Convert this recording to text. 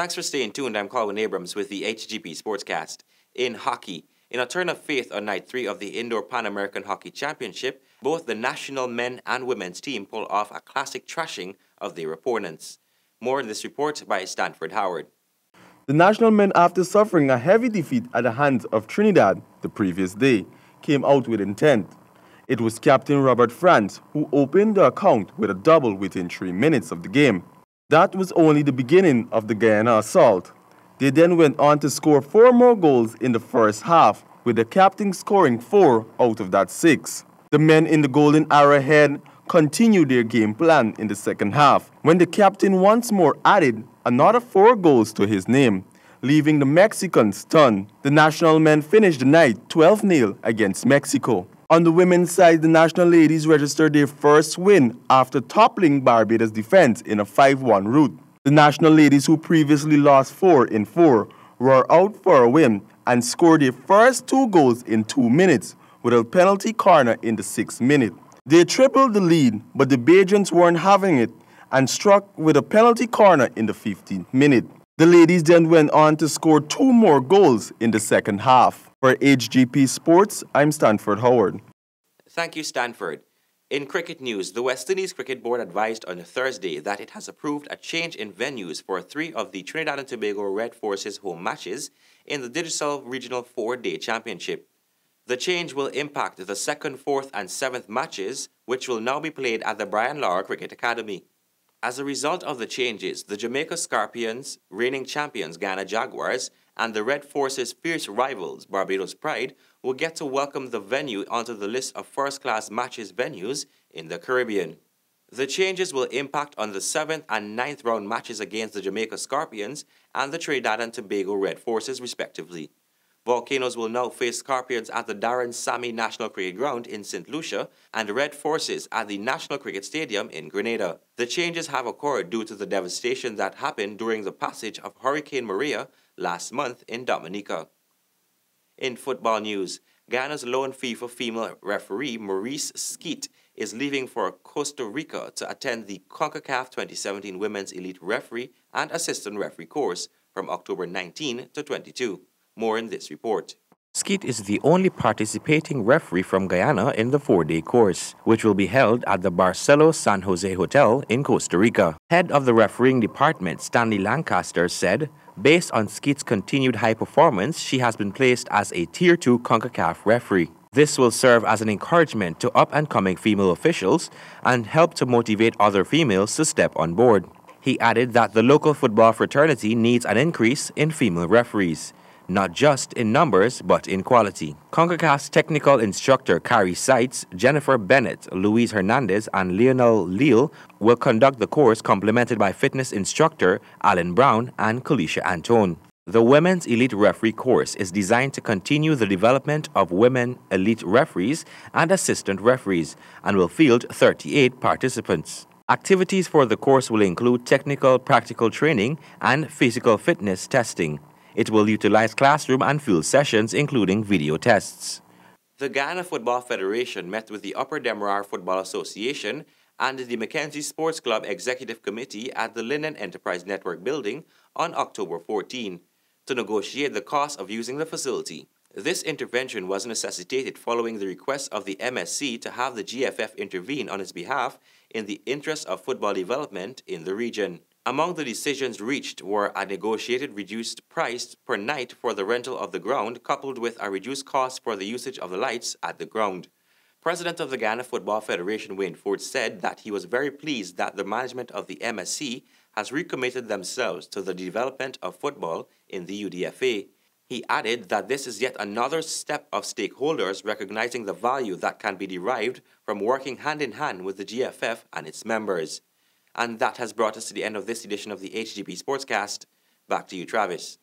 Thanks for staying tuned. I'm Colin Abrams with the HGP Sportscast. In hockey, in a turn of fate on night 3 of the Indoor Pan American Hockey Championship, both the national men and women's team pulled off a classic thrashing of their opponents. More in this report by Stanford Howard. The national men, after suffering a heavy defeat at the hands of Trinidad the previous day, came out with intent. It was Captain Robert France who opened the account with a double within 3 minutes of the game. That was only the beginning of the Guyana assault. They then went on to score 4 more goals in the first half, with the captain scoring 4 out of that 6. The men in the Golden Arrowhead continued their game plan in the second half, when the captain once more added another 4 goals to his name, leaving the Mexicans stunned. The national men finished the night 12-0 against Mexico. On the women's side, the national ladies registered their first win after toppling Barbados' defense in a 5-1 rout. The national ladies, who previously lost 4 in 4, were out for a win and scored their first 2 goals in 2 minutes with a penalty corner in the 6th minute. They tripled the lead, but the Bajans weren't having it and struck with a penalty corner in the 15th minute. The ladies then went on to score 2 more goals in the second half. For HGP Sports, I'm Stanford Howard. Thank you, Stanford. In cricket news, the West Indies Cricket Board advised on Thursday that it has approved a change in venues for 3 of the Trinidad and Tobago Red Forces home matches in the Digicel Regional 4-Day Championship. The change will impact the 2nd, 4th, and 7th matches, which will now be played at the Brian Lara Cricket Academy. As a result of the changes, the Jamaica Scorpions, reigning champions Ghana Jaguars, and the Red Forces' fierce rivals Barbados Pride will get to welcome the venue onto the list of first-class matches venues in the Caribbean. The changes will impact on the 7th and 9th round matches against the Jamaica Scorpions and the Trinidad and Tobago Red Forces, respectively. Volcanoes will now face Scorpions at the Darren Sammy National Cricket Ground in St. Lucia and the Red Forces at the National Cricket Stadium in Grenada. The changes have occurred due to the devastation that happened during the passage of Hurricane Maria last month in Dominica. In football news, Ghana's lone FIFA female referee Maurice Skeet is leaving for Costa Rica to attend the CONCACAF 2017 Women's Elite Referee and Assistant Referee course from October 19 to 22. More in this report. Skeet is the only participating referee from Guyana in the 4-day course, which will be held at the Barcelo San Jose Hotel in Costa Rica. Head of the refereeing department, Stanley Lancaster, said, based on Skeet's continued high performance, she has been placed as a Tier 2 CONCACAF referee. This will serve as an encouragement to up-and-coming female officials and help to motivate other females to step on board. He added that the local football fraternity needs an increase in female referees, not just in numbers, but in quality. CONCACAF's technical instructor Carrie Seitz, Jennifer Bennett, Luis Hernandez, and Lionel Leal will conduct the course, complemented by fitness instructor Alan Brown and Kalisha Antone. The Women's Elite Referee course is designed to continue the development of women elite referees and assistant referees and will field 38 participants. Activities for the course will include technical practical training and physical fitness testing. It will utilize classroom and field sessions, including video tests. The Ghana Football Federation met with the Upper Demerara Football Association and the Mackenzie Sports Club Executive Committee at the Linen Enterprise Network building on October 14 to negotiate the cost of using the facility. This intervention was necessitated following the request of the MSC to have the GFF intervene on its behalf in the interest of football development in the region. Among the decisions reached were a negotiated reduced price per night for the rental of the ground, coupled with a reduced cost for the usage of the lights at the ground. President of the Ghana Football Federation, Wayne Ford, said that he was very pleased that the management of the MSC has recommitted themselves to the development of football in the UDFA. He added that this is yet another step of stakeholders recognizing the value that can be derived from working hand in hand with the GFF and its members. And that has brought us to the end of this edition of the HGP Sportscast. Back to you, Travis.